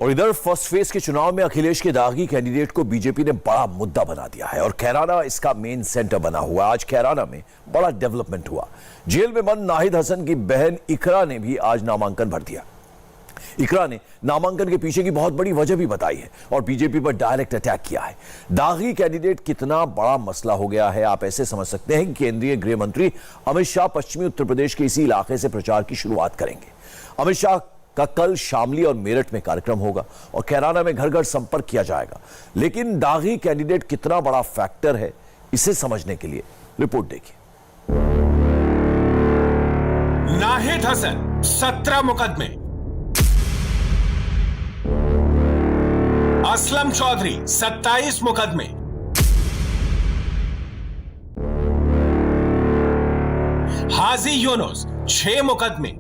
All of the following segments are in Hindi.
और इधर फर्स्ट फेज के चुनाव में अखिलेश के दागी कैंडिडेट को बीजेपी ने बड़ा मुद्दा बना दिया है और कैराना इसका मेन सेंटर बना हुआ। आज कैराना में बड़ा डेवलपमेंट हुआ। जेल में बंद नाहिद हसन की बहन इकरा ने भी आज नामांकन भर दिया। इकरा ने नामांकन के पीछे की बहुत बड़ी वजह भी बताई है और बीजेपी पर डायरेक्ट अटैक किया है। दागी कैंडिडेट कितना बड़ा मसला हो गया है आप ऐसे समझ सकते हैं कि केंद्रीय गृह मंत्री अमित शाह पश्चिमी उत्तर प्रदेश के इसी इलाके से प्रचार की शुरुआत करेंगे। अमित शाह का कल शामली और मेरठ में कार्यक्रम होगा और कैराना में घर घर संपर्क किया जाएगा। लेकिन दागी कैंडिडेट कितना बड़ा फैक्टर है इसे समझने के लिए रिपोर्ट देखिए। नाहिद हसन 17 मुकदमे, असलम चौधरी 27 मुकदमे, हाजी यूनुस 6 मुकदमे,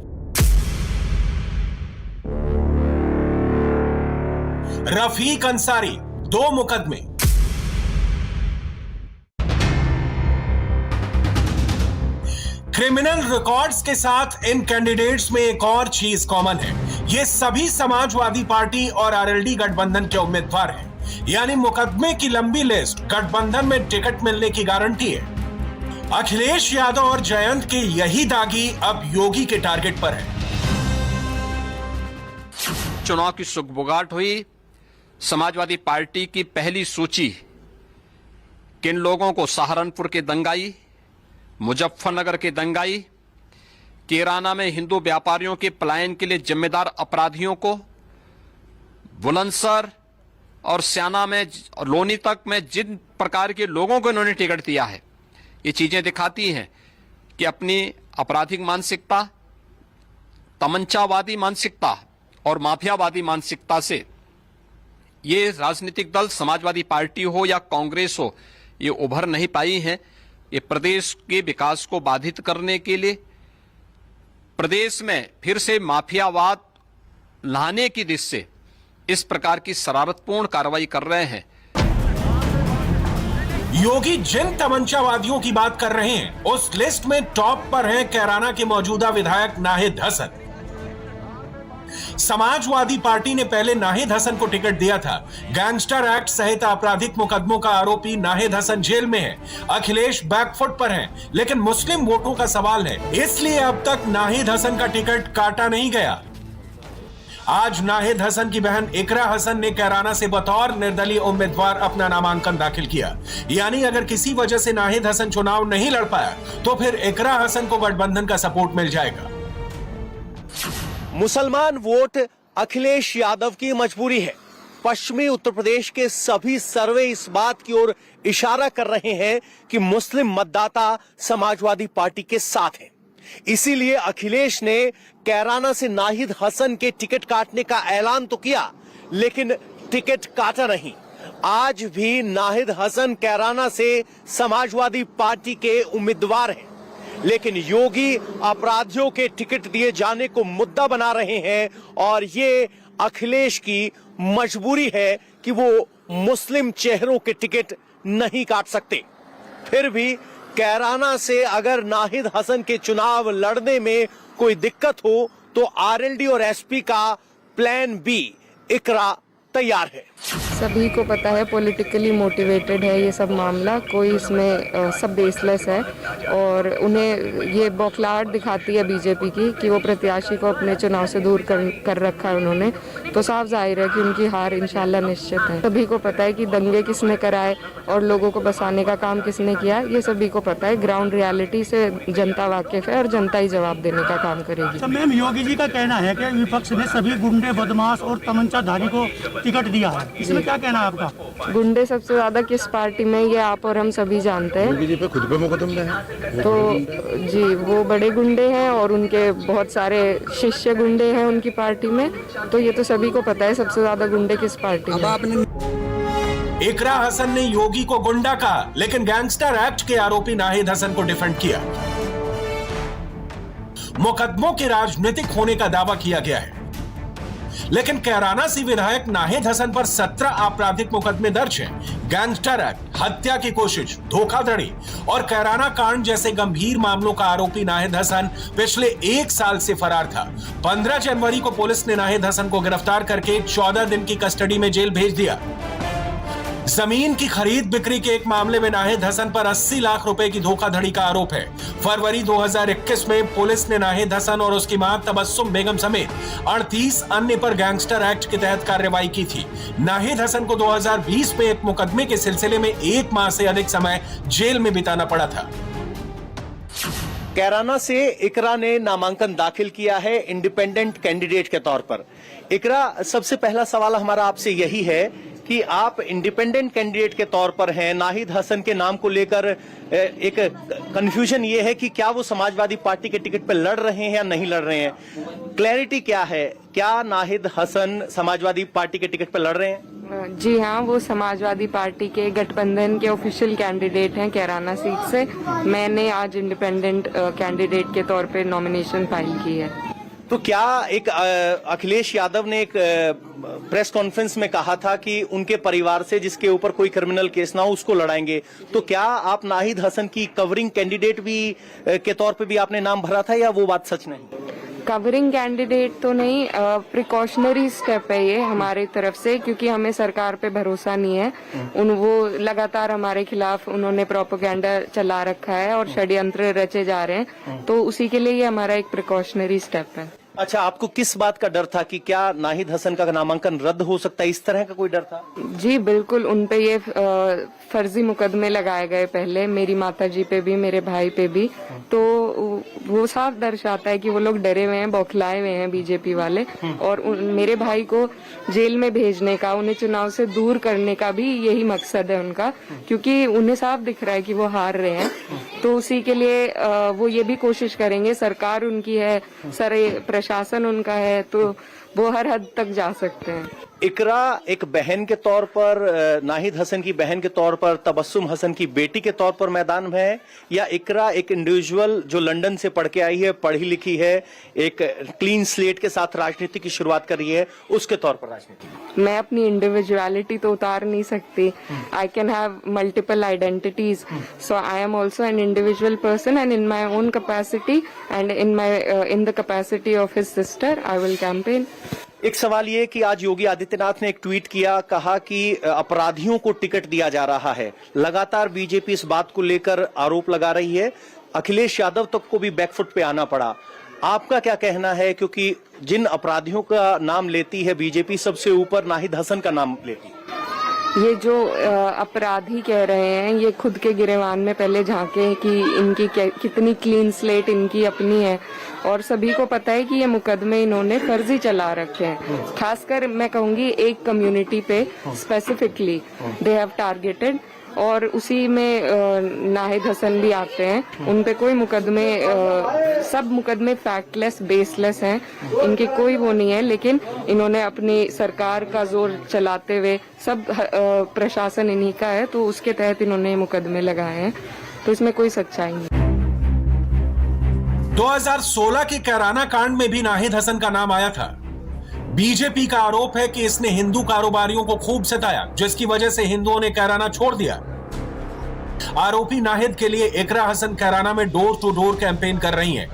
रफीक अंसारी 2 मुकदमे, क्रिमिनल रिकॉर्ड्स के साथ इन कैंडिडेट्स में एक और चीज कॉमन है। ये सभी समाजवादी पार्टी और आरएलडी गठबंधन के उम्मीदवार हैं। यानी मुकदमे की लंबी लिस्ट गठबंधन में टिकट मिलने की गारंटी है। अखिलेश यादव और जयंत के यही दागी अब योगी के टारगेट पर है। चुनाव की सुगबुगाहट हुई। समाजवादी पार्टी की पहली सूची किन लोगों को सहारनपुर के दंगाई, मुजफ्फरनगर के दंगाई, कैराना में हिंदू व्यापारियों के पलायन के लिए जिम्मेदार अपराधियों को, बुलंदशहर और स्याना में और लोनी तक में जिन प्रकार के लोगों को इन्होंने टिकट दिया है, ये चीजें दिखाती हैं कि अपनी आपराधिक मानसिकता, तमंचावादी मानसिकता और माफियावादी मानसिकता से ये राजनीतिक दल समाजवादी पार्टी हो या कांग्रेस हो, ये उभर नहीं पाई हैं। ये प्रदेश के विकास को बाधित करने के लिए प्रदेश में फिर से माफियावाद लाने की दिशा से इस प्रकार की शरारतपूर्ण कार्रवाई कर रहे हैं। योगी जिन तमंचावादियों की बात कर रहे हैं उस लिस्ट में टॉप पर हैं कैराना के मौजूदा विधायक नाहिद हसन। समाजवादी पार्टी ने पहले नाहिद हसन को टिकट दिया था। गैंगस्टर एक्ट सहित आपराधिक मुकदमों का आरोपी नाहिद हसन जेल में है। अखिलेश बैकफुट पर हैं, लेकिन मुस्लिम वोटों का सवाल है, इसलिए अब तक नाहिद हसन का टिकट काटा नहीं गया। आज नाहिद हसन की बहन इकरा हसन ने कैराना से बतौर निर्दलीय उम्मीदवार अपना नामांकन दाखिल किया। यानी अगर किसी वजह से नाहिद हसन चुनाव नहीं लड़ पाया तो फिर इकरा हसन को गठबंधन का सपोर्ट मिल जाएगा। मुसलमान वोट अखिलेश यादव की मजबूरी है। पश्चिमी उत्तर प्रदेश के सभी सर्वे इस बात की ओर इशारा कर रहे हैं कि मुस्लिम मतदाता समाजवादी पार्टी के साथ हैं। इसीलिए अखिलेश ने कैराना से नाहिद हसन के टिकट काटने का ऐलान तो किया, लेकिन टिकट काटा नहीं। आज भी नाहिद हसन कैराना से समाजवादी पार्टी के उम्मीदवार हैं, लेकिन योगी अपराधियों के टिकट दिए जाने को मुद्दा बना रहे हैं और ये अखिलेश की मजबूरी है कि वो मुस्लिम चेहरों के टिकट नहीं काट सकते। फिर भी कैराना से अगर नाहिद हसन के चुनाव लड़ने में कोई दिक्कत हो तो आरएलडी और एसपी का प्लान बी इकरा तैयार है। सभी को पता है पॉलिटिकली मोटिवेटेड है ये सब मामला, कोई इसमें सब बेसलेस है और उन्हें ये बौखलाहट दिखाती है बीजेपी की कि वो प्रत्याशी को अपने चुनाव से दूर कर रखा है उन्होंने। तो साफ जाहिर है कि उनकी हार इंशाल्लाह निश्चित है। सभी को पता है कि दंगे किसने कराए और लोगों को बसाने का काम किसने किया, ये सभी को पता है। ग्राउंड रियलिटी से जनता वाकिफ है और जनता ही जवाब देने का काम करेगी। मैम, योगी जी का कहना है कि विपक्ष ने सभी गुंडे, बदमाश और तमंचाधारी को टिकट दिया है, इसमें क्या कहना है आपका? गुंडे सबसे ज्यादा किस पार्टी में, ये आप और हम सभी जानते हैं। जी पे खुद पे मुकदमा है तो जी वो बड़े गुंडे हैं और उनके बहुत सारे शिष्य गुंडे हैं उनकी पार्टी में, तो ये तो सभी को पता है सबसे ज्यादा गुंडे किस पार्टी में। इकरा हसन ने योगी को गुंडा कहा, लेकिन गैंगस्टर एक्ट के आरोपी नाहिद हसन को डिफेंड किया। मुकदमों के राजनीतिक होने का दावा किया गया है, लेकिन कैराना से विधायक नाहिद हसन पर 17 आपराधिक मुकदमे दर्ज हैं। गैंगस्टर एक्ट, हत्या की कोशिश, धोखाधड़ी और कैराना कांड जैसे गंभीर मामलों का आरोपी नाहिद हसन पिछले 1 साल से फरार था। 15 जनवरी को पुलिस ने नाहिद हसन को गिरफ्तार करके 14 दिन की कस्टडी में जेल भेज दिया। जमीन की खरीद बिक्री के एक मामले में नाहिद हसन पर 80 लाख रुपए की धोखाधड़ी का आरोप है। फरवरी 2021 में पुलिस ने नाहिद हसन और उसकी मां तबस्सुम बेगम समेत 38 अन्य पर गैंगस्टर एक्ट के तहत कार्रवाई की थी। नाहिद हसन को 2020 में एक मुकदमे के सिलसिले में 1 माह से अधिक समय जेल में बिताना पड़ा था। कैराना से इकरा ने नामांकन दाखिल किया है इंडिपेंडेंट कैंडिडेट के तौर पर। इकरा, सबसे पहला सवाल हमारा आपसे यही है कि आप इंडिपेंडेंट कैंडिडेट के तौर पर हैं। नाहिद हसन के नाम को लेकर एक कंफ्यूजन ये है कि क्या वो समाजवादी पार्टी के टिकट पर लड़ रहे हैं या नहीं लड़ रहे हैं। क्लैरिटी क्या है, क्या नाहिद हसन समाजवादी पार्टी के टिकट पर लड़ रहे हैं? जी हाँ, वो समाजवादी पार्टी के गठबंधन के ऑफिशियल कैंडिडेट हैं कैराना सीट से। मैंने आज इंडिपेंडेंट कैंडिडेट के तौर पे नॉमिनेशन फाइल की है। तो क्या एक अखिलेश यादव ने एक प्रेस कॉन्फ्रेंस में कहा था कि उनके परिवार से जिसके ऊपर कोई क्रिमिनल केस ना हो उसको लड़ाएंगे, तो क्या आप नाहिद हसन की कवरिंग कैंडिडेट भी के तौर पे भी आपने नाम भरा था या वो बात सच नहीं? कवरिंग कैंडिडेट तो नहीं, प्रिकॉशनरी स्टेप है ये हमारी तरफ से, क्योंकि हमें सरकार पे भरोसा नहीं है। वो लगातार हमारे खिलाफ उन्होंने प्रोपेगेंडा चला रखा है और षड्यंत्र रचे जा रहे हैं, तो उसी के लिए ये हमारा एक प्रिकॉशनरी स्टेप है। अच्छा, आपको किस बात का डर था कि क्या नाहिद हसन का नामांकन रद्द हो सकता है, इस तरह का कोई डर था? जी बिल्कुल, उन पे ये फर्जी मुकदमे लगाए गए पहले, मेरी माताजी पे भी, मेरे भाई पे भी, तो वो साफ दर्शाता है कि वो लोग डरे हुए हैं, बौखलाए हुए हैं बीजेपी वाले, और मेरे भाई को जेल में भेजने का, उन्हें चुनाव से दूर करने का भी यही मकसद है उनका, क्योंकि उन्हें साफ दिख रहा है कि वो हार रहे हैं। तो उसी के लिए वो ये भी कोशिश करेंगे, सरकार उनकी है, सारे प्रशासन उनका है, तो वो हर हद तक जा सकते हैं। इकरा एक बहन के तौर पर, नाहिद हसन की बहन के तौर पर, तबस्सुम हसन की बेटी के तौर पर मैदान में है, या इकरा एक इंडिविजुअल जो लंदन से पढ़ के आई है, पढ़ी लिखी है, एक क्लीन स्लेट के साथ राजनीति की शुरुआत कर रही है, उसके तौर पर राजनीति? मैं अपनी इंडिविजुअलिटी तो उतार नहीं सकती। I can have multiple identities, so I am also an individual person, and in my own capacity and in the capacity of his sister I will campaign. एक सवाल ये कि आज योगी आदित्यनाथ ने एक ट्वीट किया, कहा कि अपराधियों को टिकट दिया जा रहा है। लगातार बीजेपी इस बात को लेकर आरोप लगा रही है, अखिलेश यादव तक को भी बैकफुट पे आना पड़ा। आपका क्या कहना है, क्योंकि जिन अपराधियों का नाम लेती है बीजेपी, सबसे ऊपर नाहिद हसन का नाम लेती है। ये जो अपराधी कह रहे हैं, ये खुद के गिरेबान में पहले झांके कि इनकी कितनी क्लीन स्लेट इनकी अपनी है, और सभी को पता है कि ये मुकदमे इन्होंने फर्जी चला रखे हैं। खासकर मैं कहूंगी एक कम्युनिटी पे स्पेसिफिकली दे हैव टारगेटेड, और उसी में नाहिद हसन भी आते हैं। उन पे कोई मुकदमे, सब मुकदमे फैक्टलेस, बेसलेस हैं, इनके कोई वो नहीं है, लेकिन इन्होंने अपनी सरकार का जोर चलाते हुए, सब प्रशासन इन्हीं का है, तो उसके तहत इन्होंने मुकदमे लगाए हैं, तो इसमें कोई सच्चाई नहीं। 2016 के कैराना कांड में भी नाहिद हसन का नाम आया था। बीजेपी का आरोप है कि इसने हिंदू कारोबारियों को खूब सताया, जिसकी वजह से हिंदुओं ने कैराना छोड़ दिया। आरोपी नाहिद के लिए इकरा हसन कैराना में डोर टू डोर कैंपेन कर रही हैं।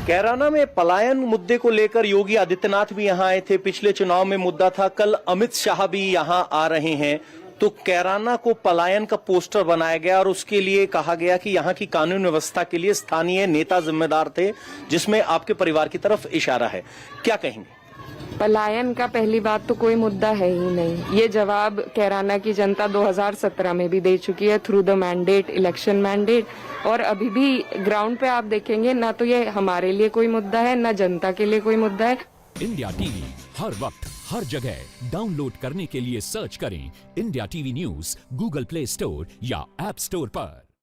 कैराना में पलायन मुद्दे को लेकर योगी आदित्यनाथ भी यहां आए थे, पिछले चुनाव में मुद्दा था, कल अमित शाह भी यहां आ रहे हैं। तो कैराना को पलायन का पोस्टर बनाया गया और उसके लिए कहा गया कि यहाँ की कानून व्यवस्था के लिए स्थानीय नेता जिम्मेदार थे, जिसमें आपके परिवार की तरफ इशारा है। क्या कहेंगे? पलायन का पहली बात तो कोई मुद्दा है ही नहीं। ये जवाब कैराना की जनता 2017 में भी दे चुकी है through the mandate, election mandate, और अभी भी ग्राउंड पे आप देखेंगे ना तो ये हमारे लिए कोई मुद्दा है, ना जनता के लिए कोई मुद्दा है। इंडिया टीवी हर वक्त हर जगह डाउनलोड करने के लिए सर्च करें India TV news Google play store या ऐप स्टोर पर।